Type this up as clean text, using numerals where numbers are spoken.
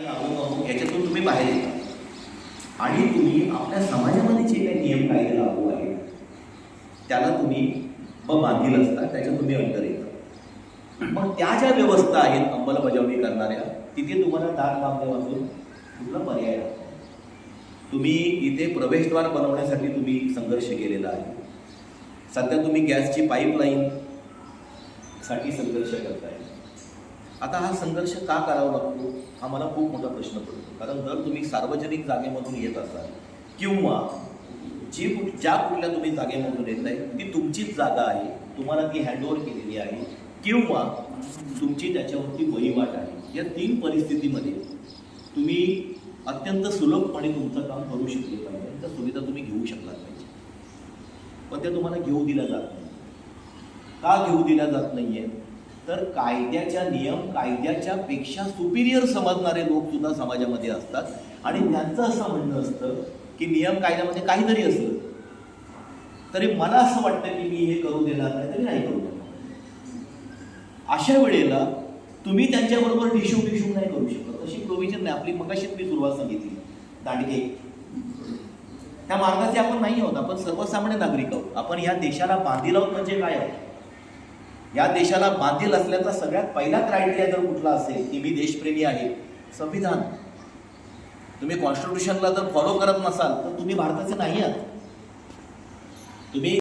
याच्यातून तुम्ही बाहेर येता आणि तुम्ही आपल्या समाजामध्ये जे काही नियम कायदे लागू आहेत त्याला तुम्ही बांधील असता, त्याच्या तुम्ही अंतर येता. मग त्या ज्या व्यवस्था आहेत अंमलबजावणी करणाऱ्या, तिथे तुम्हाला दार लांबणे वाचून कुठला पर्याय नाही. तुम्ही इथे प्रवेशद्वार बनवण्यासाठी तुम्ही संघर्ष केलेला आहे. सध्या तुम्ही गॅसची पाईपलाईन साठी संघर्ष करताय. आता हा संघर्ष का करावा लागतो हा मला खूप मोठा प्रश्न पडतो. कारण जर तुम्ही सार्वजनिक जागेमधून येत असाल किंवा ज्या कुठल्या तुम्ही जागेमधून येत आहे ती तुमचीच जागा आहे, तुम्हाला ती हँडओव्हर केलेली आहे किंवा तुमची त्याच्यावरती वहिवाट आहे, या तीन परिस्थितीमध्ये तुम्ही अत्यंत सुलभपणे तुमचं काम करू शकले पाहिजे. त्या सुविधा तुम्ही घेऊ शकला पाहिजे, पण त्या तुम्हाला घेऊ दिल्या जात नाही. का घेऊ दिल्या जात नाहीये? तर कायद्याच्या नियम कायद्याच्या पेक्षा सुपिरियर समजणारे लोक सुद्धा समाजामध्ये असतात आणि त्यांचं असं म्हणणं असतं की नियम कायद्यामध्ये काहीतरी असलं तरी मला असं वाटतं की मी हे करू देणार नाही तरी नाही करू देणार. अशा वेळेला तुम्ही त्यांच्याबरोबर टिशू नाही करू शकत. अशी प्रोव्हिजन नाही. आपली मगाशीच मी सुरुवात सांगितली दांडगे, त्या मार्गाचे आपण नाही आहोत. आपण सर्वसामान्य नागरिक आहोत. आपण या देशाला बांधील आहोत म्हणजे काय आहोत? या देशाला बांधील असल्याचा सगळ्यात पहिला क्रायटेरिया जर कुठला असेल की मी देशप्रेमी आहे, संविधान. तुम्ही कॉन्स्टिट्यूशनला जर फॉलो करत नसाल तर तुम्ही भारताचे नाही आहात. तुम्ही